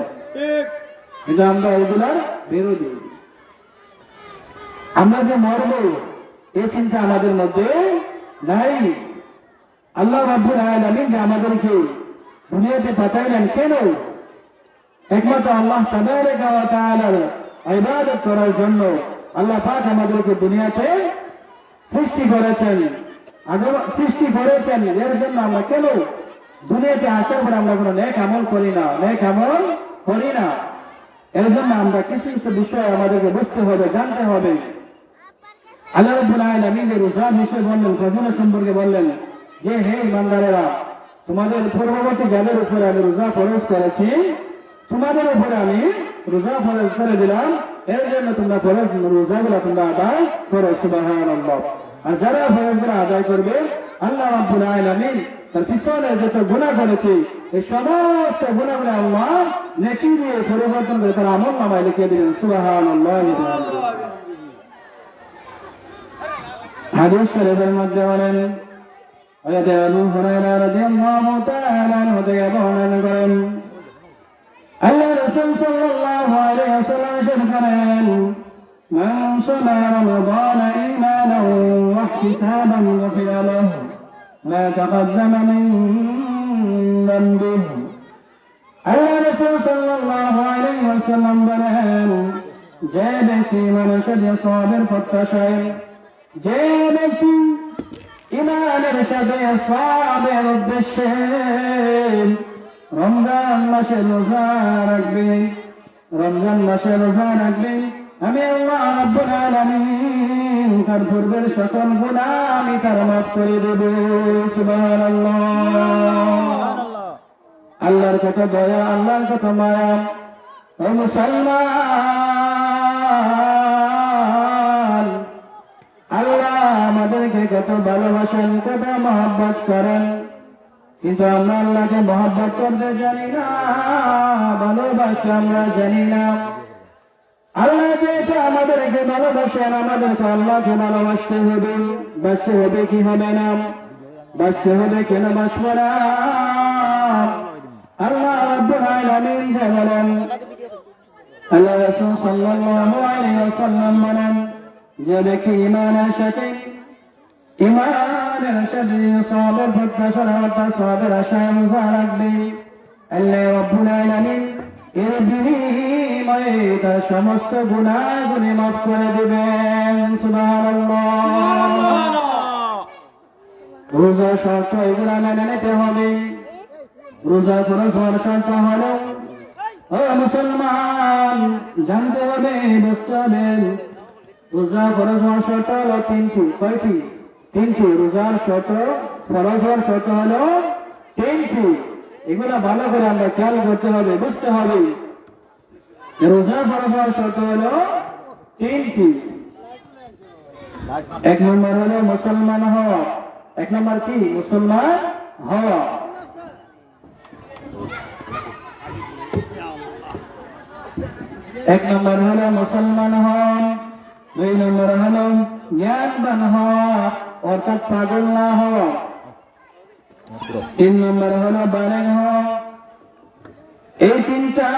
কিন্তু আমরা এগুলার বিরোধী। আমরা যে মরব এই চিন্তা আমাদের মধ্যে নাই। আল্লাহ রাব্বুল আলামিন যে আমাদেরকে দুনিয়াতে পাঠাইলেন কেন? একমাত্র আল্লাহ তাবারাকা ওয়া তাআলার ইবাদত করার জন্য আল্লাহ পাক আমাদেরকে দুনিয়াতে সৃষ্টি করেছেন। এর জন্য আমরা কেন দুনিয়াতে আসার পর আমরা কোনো নেক আমল করি না। এর জন্য আমরা কিছু কিছু বিষয় আমাদেরকে বুঝতে হবে, জানতে হবে। আল্লাহ রাব্বুল আলামিন যে রোজা বিষয় বললেন, ফজিলত সম্পর্কে বললেন যে হে ইমানদারেরা, তোমাদের পূর্ববর্তী যাদের উপরে আমি রোজা ফরজ করেছি, তোমাদের উপরে আমি রোজা ফরজ করে দিলাম, এর জন্য তোমরা রোজাগুলো তোমরা আদায় করো। সুবহানাল্লাহ। আর যারা ফরজগুলো আদায় করবে, আল্লাহ রাব্বুল আলামিন তার পিছনে যত গুনাহ করেছে এই সমস্ত গুনাহগুলো আল্লাহ নেকি দিয়ে পরিবর্তন করে তার আমল নামায় লিখে দিলেন। সুবহানাল্লাহ। হাদিস শরীফের মধ্যে বলেন, আবু হুরায়রা রাদিয়াল্লাহু তাআলা আনহু থেকে বর্ণনা করেন, আল্লাহ রাসূল সাল্লাল্লাহু আলাইহি ওয়াসাল্লাম ইরশাদ করেন, মান সামা রমাদান ঈমানান ওয়া ইহতিসাবান গুফিরা লাহু মা তাকদ্দামা মিন যামবিহি। আল্লাহ রাসূল সাল্লাল্লাহু আলাইহি ওয়াসাল্লাম বলেন, যে ব্যক্তি মানুষের সওয়াবের প্রত্যাশায়, যে ব্যক্তি ইমানের সাথে সওয়াবের উদ্দেশ্যে রমজান মাসে রোজা রাখবে, আমি আল্লাহ রাব্বুল আলামিন তার পূর্বের সকল গুনাহ আমি তার মাফ করে দেব। সুবহানাল্লাহ। আল্লাহর কত দয়া, আল্লাহর কত মায়া। ও মুসলমান, আল্লাহ আমাদেরকে কত ভালোবাসেন, কত মহব্বত করেন, কিন্তু আমরা আল্লাহকে মহব্বত করতে জানি না, ভালোবাসতে আমরা জানি না। আল্লাহ যেহেতু আমাদেরকে ভালোবাসেন, আমাদেরকে আল্লাহকে ভালোবাসতে হবে। বাঁচতে হবে কি হবে না? বাঁচতে হবে, কেন বাঁচব না? আল্লাহ রাব্বুল আলামিন বলেন, আল্লাহ রাসূল সাল্লাল্লাহু আলাইহি ওয়াসাল্লাম বলেন, যে ব্যক্তি ইমানের সাথে সওয়াবের প্রত্যাশা অর্থাৎ সওয়াবের আশায় রোজা রাখবে, আল্লাহ রাব্বুল আলামিন এর বিনিময়ে তার সমস্ত গুনাহগুলি মাফ করে দিবেন। সুবহানাল্লাহ। রোজা শর্ত এগুলা মেনে নিতে হবে। রোজা ফরজ হওয়ার শর্ত হলো, ও মুসলমান, জানতে হবে, বুঝতে হবে, রোজা ফরজ হওয়ার শর্ত হলো তিনটি। কয়টি? তিনটি। রোজার শর্ত, ফরজ হওয়ার শর্ত হলো তিনটি। এগুলা ভালো করে আমরা খেয়াল করতে হবে, বুঝতে হবে। রোজা ফরজ হওয়ার শর্ত হলো তিনটি। এক নম্বর হলো মুসলমান হওয়া। এক নম্বর কি? মুসলমান হওয়া। এক নম্বর হলো মুসলমান হওয়া। দুই নম্বর হলো জ্ঞানবান হওয়া অর্থাৎ পাগল না হওয়া। তিন নম্বর হলো বালেগ হওয়া। এই তিনটা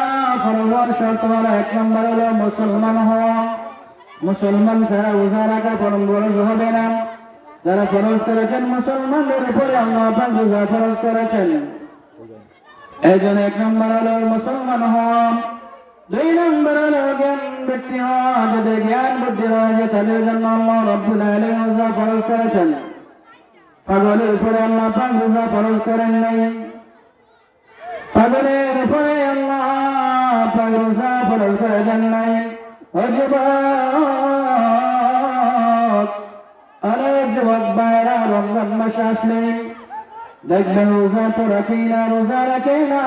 ফরজ শর্ত হলো। এক নম্বর হলো মুসলমান হওয়া। মুসলমান ছাড়া রোজা রাখা ফরজ হবে না। যারা ফরজ করেছেন মুসলমানদের উপরে আল্লাহ পাক রোজা ফরজ করেছেন, এই জন্য এক নম্বর হলো মুসলমান হওয়া। দুই নম্বর হলো জ্ঞান ব্যক্তি হওয়া। যাদের জ্ঞান বুদ্ধি রয়েছে তাদের জন্য আল্লাহ রাব্বুল আলামিন রোজা ফরজ করেছেন। পাগলের উপরে আল্লাহ পাক রোজা ফরজ করেন নাই। পাগলের উপরে আল্লাহ পাক রোজা ফরজ করে দেন নাই। যুবক ভাইরা, রমজান মাস আসলে দেখবেন রোজা তো রাখে না, রোজা রাখে না।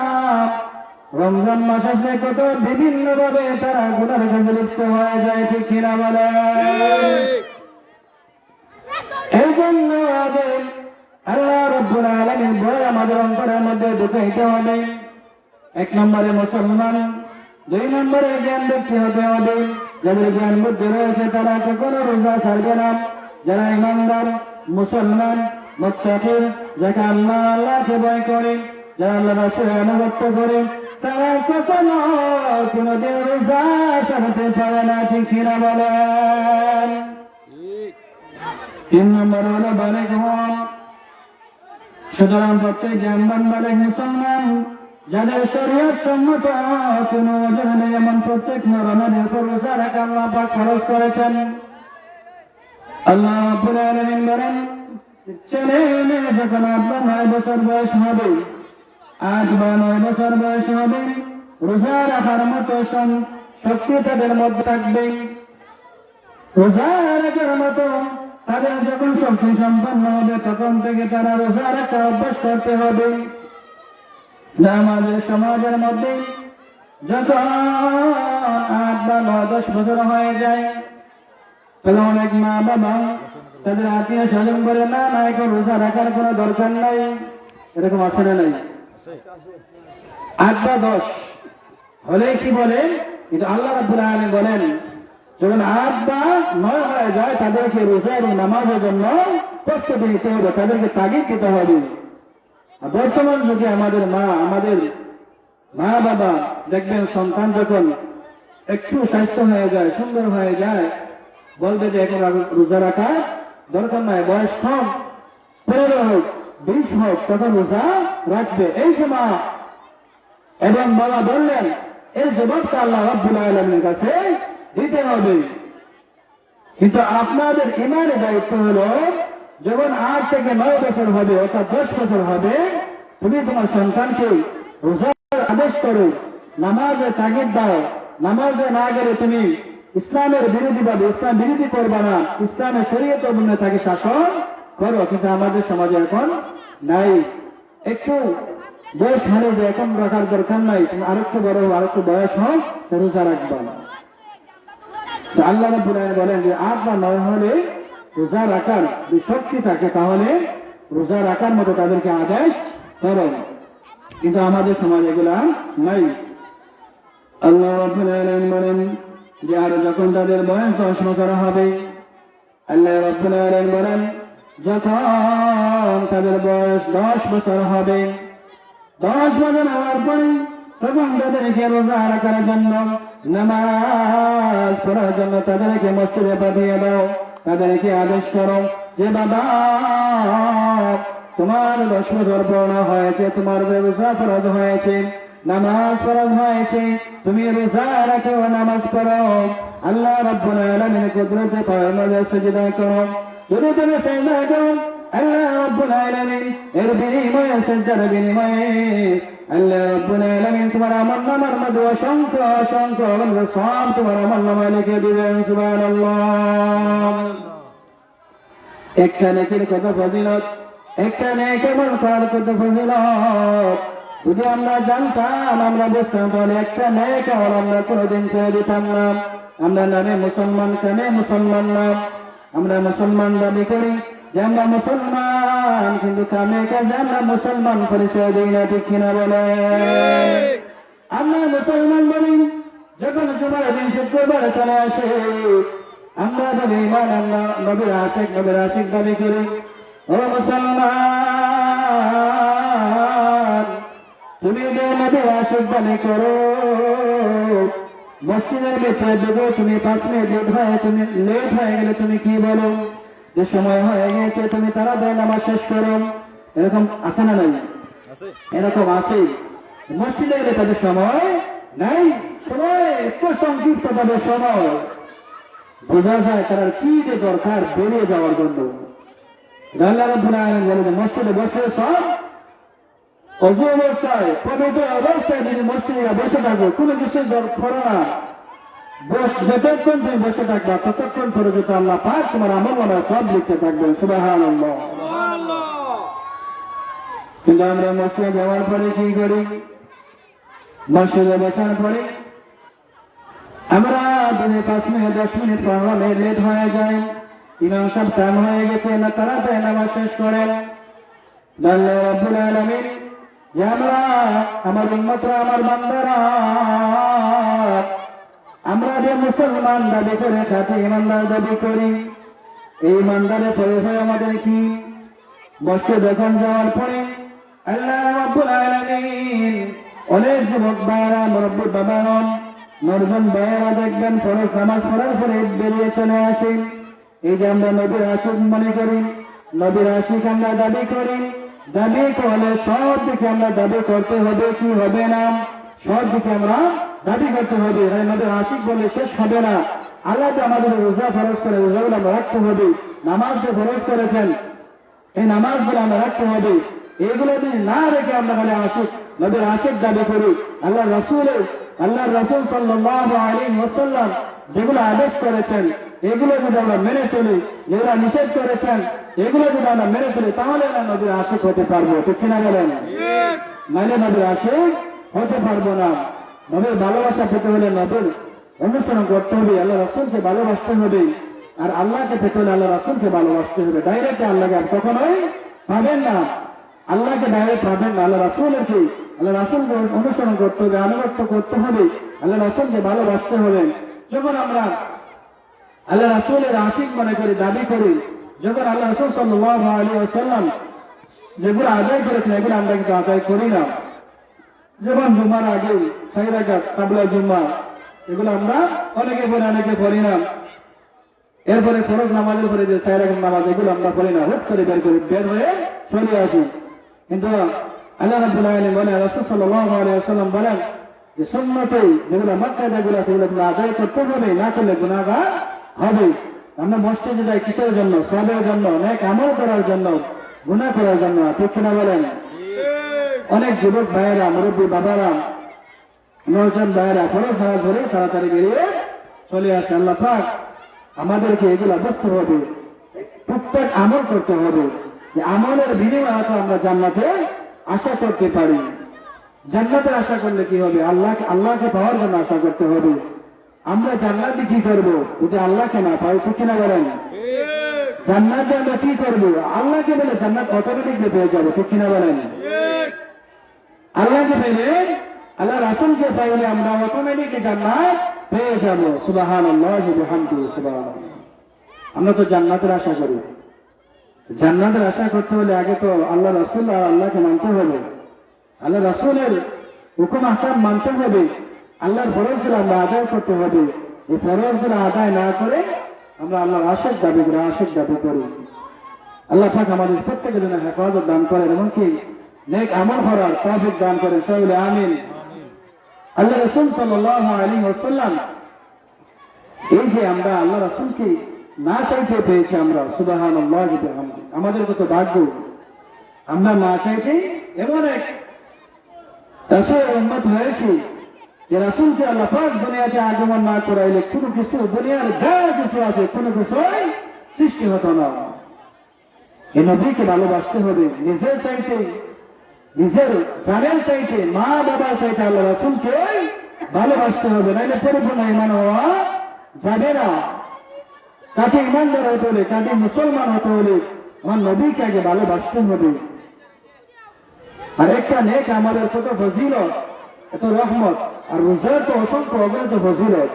রমজান মাস আসলে কত বিভিন্ন ভাবে তারা গুনার কাজে লিপ্ত হয়ে যায়, ঠিক কিনা বলে? এই জন্য আল্লাহ রাব্বুল আলামিন ভয় আমাদের অন্তরের মধ্যে ঢুকাইতে হবে। এক নম্বরে মুসলমান, 2 নম্বরে জ্ঞান ব্যক্তি হতে হবে। যাদের জ্ঞান বুদ্ধি রয়েছে তারা কখনো রোজা ছাড়বে না। যারা ইমানদার মুসলমান মুত্তাকি, যারা আল্লাহকে ভয় করে, যারা আল্লাহ রাসূলের আনুগত্য করে, তারা কখনো কোনোদিন রোজা ছাড়তে পারে না। ঠিক কিনা বলেন? 3 নম্বর হলো বালেগ হওয়া। সুতরাং প্রত্যেক জ্ঞানবান বালেগ মুসলমান যাদের শরীয়ত সম্মত কোনো ওজন নেই এমন প্রত্যেক নর আমাদের উপর রোজা রাখা আল্লাহ পাক ফরজ করেছেন। আল্লাহ রাব্বুল আলামিন বলেন, ছেলে মেয়ে যখন 8 বা 9 বছর বয়স হবে, 8 বা 9 বছর বয়স হবে, রোজা রাখার মতো শক্তি তাদের মধ্যে থাকবে। রোজা রাখার মতো তাদের যখন শক্তি সম্পন্ন হবে তখন থেকে তারা রোজা রাখা অভ্যাস করতে হবে। আমাদের সমাজের মধ্যে যত 8 বা 9, 10 বছর হয়ে যায়, তাহলে অনেক মা বাবা তাদের আত্মীয় স্বজন করে, না না এখন রোজা রাখার কোনো দরকার নাই। এরকম আছে না নাই? 8 বা 10 হলে কি বলে, কিন্তু আল্লাহ রাব্বুল আলামিন বলেন যখন 8 বা 9 হয়ে যায় তাদেরকে রোজা এবং নামাজের জন্য প্রস্তুতি নিতে হবে, তাদেরকে তাগিদ দিতে হবে। বর্তমান যুগে আমাদের মা বাবা দেখবেন সন্তান যখন একটু স্বাস্থ্য হয়ে যায়, সুন্দর হয়ে যায়, বলবে যে এখন রোজা রাখা দরকার নাই, বয়স কম, 15 হোক 20 হোক তখন রোজা রাখবে। এই যে মা এবং বাবা বললেন, এই জবাবটা আল্লাহ রাব্বুল আলামিনের কাছে দিতে হবে। কিন্তু আপনাদের ইমানের দায়িত্ব হলো যখন 8 থেকে 9 বছর হবে অর্থাৎ 10 বছর হবে, তুমি তোমার সন্তানকে রোজার আদেশ করো, নামাজে তাগিদ দাও। নামাজে না গেলে তুমি ইসলামের বিরোধী ভাবে ইসলাম বিরোধী করবা না, ইসলামের শরীয়ত অনুযায়ী তাকে শাসন করো। কিন্তু আমাদের সমাজে এখন নাই। একটু বয়স হলে যে এখন রাখার দরকার নাই, তুমি আরেকটু বড় আরেকটু বয়স হোক রোজা রাখবা না। আল্লাহ রাব্বুল আলামিন বলেন যে 8 বা 9 হলে রোজা রাখার শক্তি থাকে, তাহলে রোজা রাখার মতো তাদেরকে আদেশ করো। কিন্তু আমাদের সমাজে এগুলা নাই। আল্লাহ রাব্বুল আলামিন বলেন যে আর যখন তাদের বয়স 10 বছর হবে, আল্লাহ রাব্বুল আলামিন বলেন যখন তাদের বয়স 10 বছর হবে, 10 বছর হওয়ার পরে তখন তাদেরকে রোজা রাখার জন্য, নামাজ পড়ার জন্য তাদেরকে মসজিদে পাঠিয়ে দাও। তাদেরকে আদেশ করো যে বাবা তোমার 10 বছর পূর্ণ হয়েছে, তোমার রোজা ফরজ হয়েছে, নামাজ ফরজ হয়েছে, তুমি রোজা রাখো, নামাজ পড়ো। আল্লাহ রাব্বুল আলামিনের কুদরতে পায়ের মধ্যে সিজদা করো। যদি তুমি সিজদা করো, আল্লাহ রাব্বুল আলামিন এর বিনিময়ে, সিজদার বিনিময়ে আল্লাহ রাব্বুল আলামিন তোমার আমলনামার মধ্যে অসংখ্য অসংখ্য সওয়াব তোমার আমলনামায় লিখে দিবেন। সুবহানাল্লাহ। একটা নেকির কত ফজিলত, একটা নেক আমল করার কত ফজিলত। যদি আমরা জানতাম, আমরা বুঝতাম, তাহলে একটা নেক আমল আমরা কোনোদিন ছেড়ে দিতাম না। আমরা নামে মুসলমান, কামে মুসলমান না। আমরা মুসলমান দাবি করি যে আমরা মুসলমান, কিন্তু কামে কাজে আমরা মুসলমান পরিচয় দিই না। ঠিক কিনা বলে? আমরা মুসলমান বলি যখন জুমার দিন শুক্রবার চলে আসে, আমরা বলি ইমান আল্লাহ, নবীর আশিক দাবি করি। ও মুসলমান, তুমি যে নবীর আশিক দাবি করো, মসজিদের ভিতরে ঢুকে তুমি 5 মিনিট লেট হয়ে গেলে তুমি কি বলো? যে সময় হয়ে গেছে, তুমি তাড়াতাড়ি নামাজ শেষ করো। এরকম আছে না নাই? এরকম আছে। মসজিদে গেলে তাদের সময় নাই, সময় একটু সংক্ষিপ্ত তাদের সময়। বোঝা যায় তারা কি যে দরকার বেরিয়ে যাওয়ার জন্য। আল্লাহ রাব্বুল আলামিন বলেন মসজিদে বসে সব অযু অবস্থায়, পবিত্র অবস্থায় যদি মসজিদে বসে থাকো, কোনো কিছু করো না, যতক্ষণ তুমি বসে থাকবা ততক্ষণ পর্যন্ত আল্লাহ পাক তোমার আমলনামায় সব লিখতে থাকবেন। সুবহানাল্লাহ। কিন্তু আমরা মসজিদে যাওয়ার পরে কি করি? মসজিদে বসার পরে আমরা 5 মিনিট 10 মিনিট 15 মিনিট লেট হয়ে যায়। ইমাম সাহেব টাইম হয়ে গেছে না, তাড়াতাড়ি নামাজ শেষ করেন। আল্লাহ রাব্বুল আলামিন যে আমার উম্মতরা, আমার বান্দারা, আমরা যে মুসলমান দাবি করে খাঁটি ইমানদার দাবি করি, এই ইমানদারের পরিচয় আমাদের কি? বসে যখন যাওয়ার পরে আল্লাহ রাব্বুল আলামিন অনেক যুবক ভাইরা, মুরব্বী বাবারা, নরজন ভাইরা দেখবেন ফরজ নামাজ পড়ার পরে বেরিয়ে চলে আসে। এই যে আমরা নবীর আশিক মনে করি, নবীর আশিক আমরা দাবি করি, দাবি করলে সব দিকে আমরা দাবি করতে হবে, কি হবে না? সব দিকে আমরা দাবি করতে হবে। নবীর আশিক বলে শেষ হবে না। আল্লাহ যে আমাদের রোজা ফরজ করে, রোজাগুলো আমরা রাখতে হবে। নামাজ যে ফরজ করেছেন, এই নামাজগুলো আমরা রাখতে হবে। এগুলো যদি না রেখে আমরা বলে আশিক, নবীর আশিক দাবি করি, আল্লাহ রাসূল সাল্লাল্লাহু আলাইহি ওয়াসাল্লাম যেগুলো আদেশ করেছেন এগুলো যদি আমরা মেনে চলি, যেগুলো নিষেধ করেছেন এগুলো যদি আমরা মেনে চলি, তাহলে আমরা নবীর আশিক হতে পারবো। ঠিক কিনা বলেন? নাইলে নবীর আশিক হতে পারবো না। নবীর ভালোবাসা পেতে হলে নবীর অনুসরণ করতে হবে, আল্লাহ রাসূলকে ভালোবাসতে হবে। আর আল্লাহকে পেতে হলে আল্লাহ রাসূলকে ভালোবাসতে হবে। ডাইরেক্ট আল্লাহকে আর কখনোই পাবেন না। আল্লাহকে ডাইরেক্ট পাবেন না। আল্লাহ রাসূলের কি? আল্লাহ রাসূলকে অনুসরণ করতে হবে, আনুগত্য করতে হবে, আল্লাহ রাসূলকে ভালোবাসতে হবে। যখন আমরা আল্লাহ রাসূলের আশিক মনে করি, দাবি করি, যখন আল্লাহ রাসূল সাল্লাল্লাহু আলাইহি ওয়াসাল্লাম যেগুলো আদায় করেছেন এগুলো আমরা কিন্তু আদায় করি না। যেমন জুমার আগে 6 রাকাত কাবলা জুমা, এগুলো আমরা অনেকে পড়ি, অনেকে পড়ি না। এরপরে ফরজ নামাজের পরে যে 6 রাকাত নামাজ, এগুলো আমরা পড়ি না, হুট করে বের হয়ে চলে আসি। কিন্তু আল্লাহ রাব্বুল আলামিন বলেন, রাসূল সাল্লাল্লাহু আলাইহি ওয়াসাল্লাম বলেন যে সুন্নতে যেগুলো মক্কা যেগুলো সেগুলো আদায় করতে হবে, না করলে গুনাহগার হবে। আমরা মসজিদে যাই কিসের জন্য? সওয়াবের জন্য, নেক আমল করার জন্য, গুনাহ করার জন্য। ঠিক কিনা বলেন? অনেক যুবক ভাইয়েরা, মুরব্বী বাবারা, নওজোয়ান ভাইয়েরা ফরজ নামাজ পড়ে তাড়াতাড়ি বেরিয়ে চলে আসে। আল্লাহ পাক আমাদেরকে এগুলো বুঝতে হবে, প্রত্যেক আমল করতে হবে। যে আমলের বিনিময়ে আমরা জান্নাতে আশা করতে পারি। জান্নাতের আশা করলে কি হবে? আল্লাহকে পাওয়ার জন্য আশা করতে হবে। আমরা জান্নাতে কি করবো যদি আল্লাহকে না পাই? ঠিক কিনা বলেন? জান্নাতে আমরা কি করবো? আল্লাহকে বলে জান্নাত অটোমেটিকলি পেয়ে যাবো। ঠিক কিনা বলেন? আল্লাহকে পেলে, আল্লাহ রাসূলকে পাইলে আমরা অটোমেটিকলি জান্নাত পেয়ে যাবো। সুবহানাল্লাহ ওয়া বিহামদিহি, সুবহানাল্লাহ। আমরা তো জান্নাতের আশা করি। জান্নাতের আশা করতে হলে আগে তো আল্লাহ রাসূল আর আল্লাহকে মানতে হবে, আল্লাহ রাসূলের হুকুম আহকাম মানতে হবে, আল্লাহর ফরজগুলো আমরা আদায় করতে হবে। এই ফরজগুলো আদায় না করে আমরা আল্লাহর আশিক দাবি করি। আল্লাহ পাক আমাদের প্রত্যেকের জন্য হেফাজত দান করেন, এমনকি নেক আমল করার তৌফিক দান করেন। সবাই বলে আমিন। আল্লাহ রাসূল সাল্লাল্লাহু আলাইহি ওয়াসাল্লাম, এই যে আমরা আল্লাহ রাসূলকে না চাইতে পেয়েছি আমরা, সুবহানাল্লাহ ওয়া বিহামদিহি, আমাদের কত ভাগ্য। আমরা না চাইতে এমন এক রাসূলের উম্মত হয়েছি যে রাসূলকে আল্লাহ পাক দুনিয়াতে আগমন না করাইলে কোনো কিছু, দুনিয়ার যা কিছু আছে কোনো কিছুই সৃষ্টি হতো না। এই নবীকে ভালোবাসতে হবে, নিজের চাইতে, নিজের জানের চাইতে, মা বাবার চাইতে আল্লাহ রাসূলকে ভালোবাসতে হবে, নাইলে পরিপূর্ণ ঈমান হওয়া যাবে না। কাকে ইমানদার হতে হলে, কাকে মুসলমান হতে হলে আমার নবীকে আগে ভালোবাসতে হবে। আর একটা নেক আমাদের কত ফজিলত, এত রহমত, আর রোজার তো অসংখ্য অগণিত ফজিলত।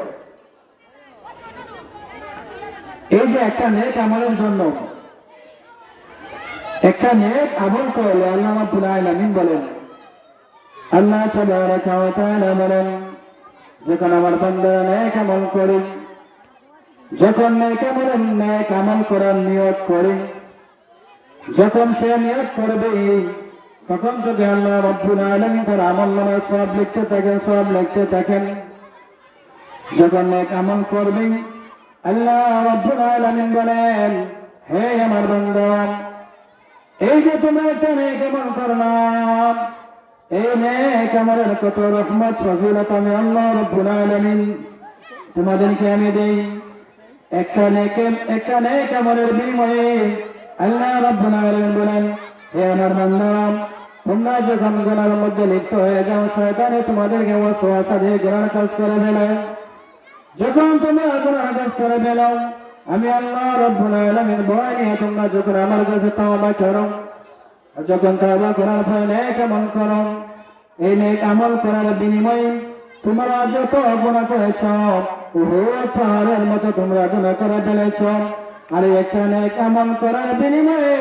এই যে একটা নেক আমলের জন্য, একটা নেক আমল করলে আল্লাহ রাব্বুল আলামিন বলেন, আল্লাহ তাবারাকা ওয়া তাআলা বলেন, যখন আমার বান্দারা নেক আমল করে, যখন নেক আমল করার নিয়ত করে, যখন সে নিয়ত করবে, তখন থেকে আল্লাহ রাব্বুল আলামিন তার আমলনামায় সওয়াব লিখতে থাকেন। যখন নেক আমল করবে, আল্লাহ রাব্বুল আলামিন বলেন, হে আমার বান্দা, এই যে তোমরা একটা নেক আমল করলাম, এই নেক আমলের কত রহমত ফজিলত আমি আল্লাহ রাব্বুল আলামিন তোমাদেরকে আমি দেই। একটা নেক আমলের বিনিময়ে আল্লাহ রাব্বুল আলামিন বলেন, হে আমার বান্দা, তোমরা যখন গুনার মধ্যে লিপ্ত হয়ে যাও, শয়তানে তোমাদেরকে ওয়াসওয়াসা দিয়ে গুনার কাজ করে ফেলে। যখন তোমরা গুনার কাজ করে ফেলো, আমি আল্লাহ রাব্বুল আলামিন ভয় নিয়ে তোমরা যখন আমার কাছে তওবা করো, যখন তওবা করার পরে নেক আমল করো, এই নেক আমল করার বিনিময়ে তোমরা যত গুনাহ করেছ উহুদ পাহাড়ের মতো তোমরা গুনাহ করে ফেলেছ। আর একটা নেক আমল করার বিনিময়ে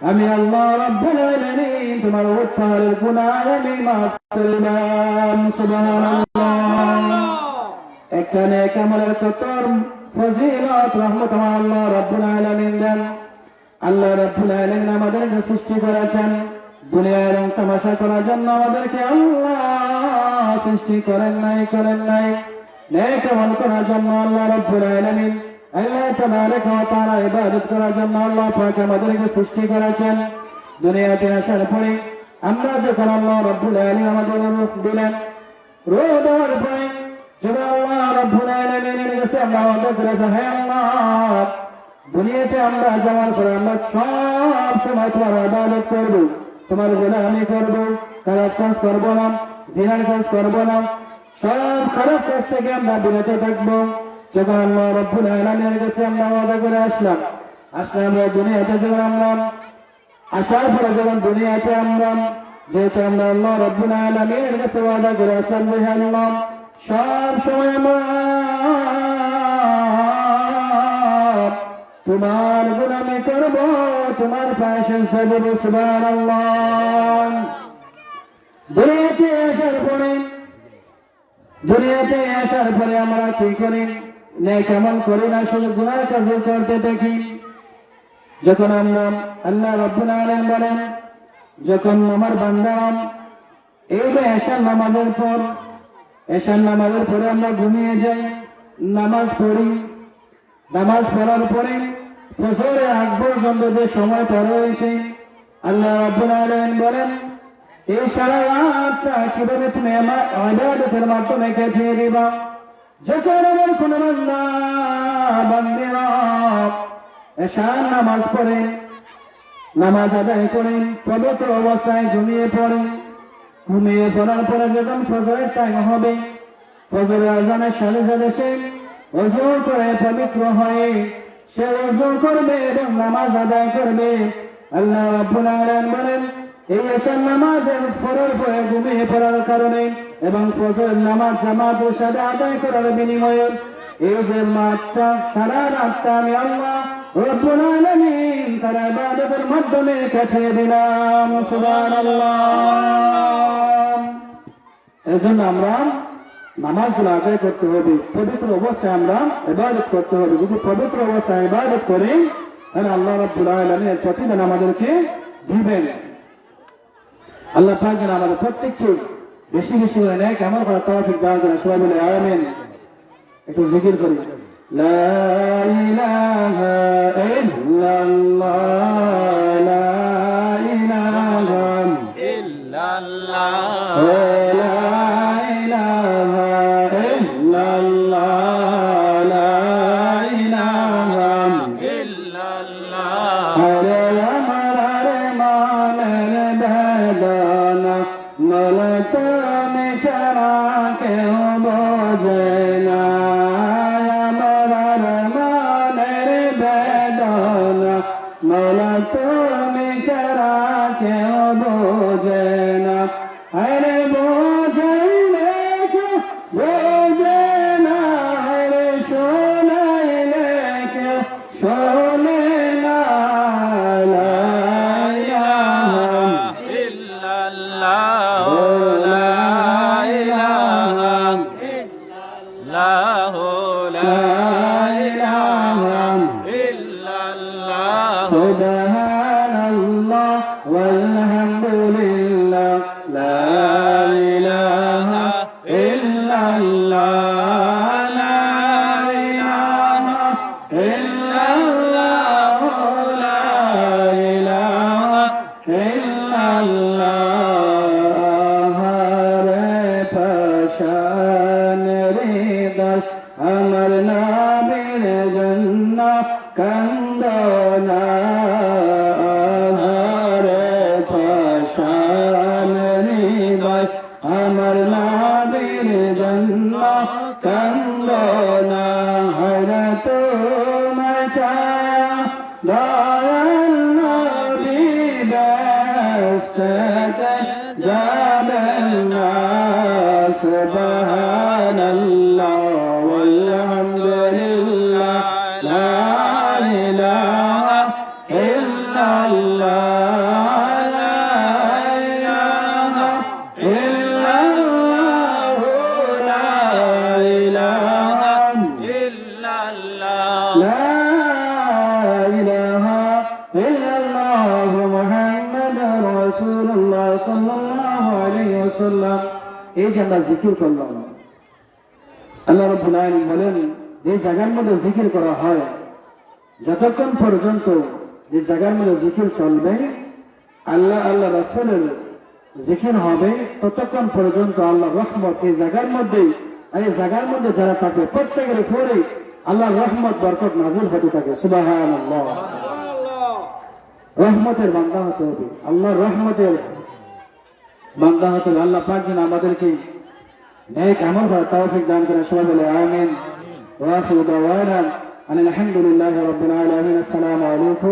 আমি আল্লাহ রাব্বুল আলামিন তোমার উহুদ পাহাড়ের গুনাহ আমি মাফ করে দিলাম। সুবহানাল্লাহ। একটা নেক আমলের কত ফজিলত রহমত আল্লাহ রাব্বুল আলামিন দেন। আল্লাহ রাব্বুল আলামিন আমাদেরকে সৃষ্টি করেছেন দুনিয়ার রং তামাশা করার জন্য। আমাদেরকে আল্লাহ সৃষ্টি করেন নাই নেক আমল করার জন্য। আল্লাহ রাব্বুল আলামিন আল্লাহ তাবারাকা ওয়া তাআলা ইবাদত করার জন্য আল্লাহ পাক আমাদেরকে সৃষ্টি করেছেন। দুনিয়াতে আসার পরে আমরা যখন আল্লাহ রাব্বুল আলামিন আমাদের রূহ দিলেন, রূহ দেওয়ার পরে যখন আল্লাহ রাব্বুল আলামিনের কাছে আমরা ওয়াদা করেছি, হে আল্লাহ দুনিয়াতে আমরা যাওয়ার পরে আমরা সব সময় তোমার ইবাদত করব, তোমার গোলামি করব, খারাপ কাজ করব না, জিনার কাজ করব না, সব খারাপ কাজ থেকে আমরা বিরত থাকবো। যখন আল্লাহ রাব্বুল আলামিনের কাছে আমরা ওয়াদা করে আসলাম আমরা দুনিয়াতে যখন আমরা আসার পরে যখন দুনিয়াতে আমরা যেহেতু আমরা আল্লাহ রাব্বুল আলামিনের কাছে ওয়াদা করে আসলাম যে আল্লাহ সব সময় আমরা তোমার গোলামি করব, তোমার পায়ে সিজদা দেব। সুবহানাল্লাহ। দুনিয়াতে আসার পরে আমরা কি করি? নেক আমল করি না, শুধু গুনাহ কাজ করতে থাকি। যখন আমরা আল্লাহ রাব্বুল আলামিন বলেন যখন আমার বান্দারা এই এশার নামাজের পরে আমরা ঘুমিয়ে যাই, নামাজ পড়ি, নামাজ পড়ার পরে ফজরের আগ পর্যন্ত যে সময়টা রয়েছে আল্লাহ রাব্বুল আলামিন বলেন এই সারা রাতটা কিভাবে তুমি আমার ইবাদতের মাধ্যমে কাটিয়ে দিবা। যখন আমার কোন বান্দা বান্দিরা এশার নামাজ পড়ে, নামাজ আদায় করে পবিত্র অবস্থায় ঘুমিয়ে পড়ার পরে যখন ফজরের টাইম হবে, ফজরের আযানের সাথে সাথে সে ওযু করে পবিত্র হয়ে সে ওযু করবে এবং নামাজ আদায় করবে। আল্লাহ রাব্বুল আলামিন বলেন এই এশার নামাজের পড়ার পরে ঘুমিয়ে পড়ার কারণে এবং ফজরের নামাজ জামাতের সাথে আদায় করার বিনিময়ে এই যে মাত্রা সারা রাতটা আমি আল্লাহ রাব্বুল আলামিন তার ইবাদতের মাধ্যমে কাটিয়ে দিলাম। সুবহানাল্লাহ। এজন্য আমরা নামাজগুলো আদায় করতে হবে, পবিত্র অবস্থায় আমরা ইবাদত করতে হবে। যদি পবিত্র অবস্থায় ইবাদত করি তাহলে আল্লাহ রাব্বুল আলামিন এর প্রতিদান আমাদেরকে দিবেন। আল্লাহ পাক যেন আমাদের প্রত্যেককে বেশি বেশি করে নেক আমল করার তৌফিক দান করেন। সবাই বলে আমিন। একটু জিকির করি, লা ইলাহা ইল্লাল্লাহ, লা ইলাহা ইল্লাল্লাহ, লা ইলাহা ইল্লাল্লাহ, লা ইলাহা ইল্লাল্লাহ। হরে আমার মনের বেদনা মলা তুমি ছাড়া কেউ বোঝে না, আমার মনের বেদনা মলা তুমি ছাড়া কেউ বোঝে না। আরে বোঝাইলে কেউ বোঝে না, আরে শোনাইলে কেউ শোনে না। লা ইলাহা ইল্লাল্লাহ, লা ইলাহা ইল্লাল্লাহ, লা ইলাহা ইল্লাল্লাহ। সুবহানাল্লাহ ওয়ালহামদুলিল্লাহ, লা ইলাহা ইল্লাল্লাহ, লা ইলাহা ইল্লাল্লাহ, লা ইলাহা ইল্লাল্লাহ। হরে পাশান হৃদয় আমার নবীর জন্য কান্দনা, হরে পাশান হৃদয় আমার নবীর জন্য কান্দনা। হরে তোমার ছায়া দয়াল নবী جعلنا سبحان الله والحمد لله لا إله إلا الله لا إله إلا الله لا إله إلا الله لا إله إلا الله محمد رسول الله صلى الله عليه وسلم এই যে আমরা জিকির করলাম আল্লাহ রাব্বুল আলামিন বলেন যে জায়গার মধ্যে জিকির করা হয় যতক্ষণ পর্যন্ত যে জায়গার মধ্যে জিকির চলবে আল্লাহ আল্লাহ রাসূলের জিকির হবে ততক্ষণ পর্যন্ত আল্লাহ রহমত এই জায়গার মধ্যে এই জায়গার মধ্যে যারা থাকে প্রত্যেকের উপরে আল্লাহর রহমত বরকত নাযিল হতে থাকে সুবহানাল্লাহ রহমতের বান্দা হতে হবে আল্লাহর রহমতের বান্দা হতে হবে আল্লাহ পাক যেন আমাদেরকে নেক আমল করার তৌফিক দান করে সবাই বলে আমিন ওয়া আখিরু দাওয়ানা আলহামদুলিল্লাহি রাব্বিল আলামিন আসসালামু আলাইকুম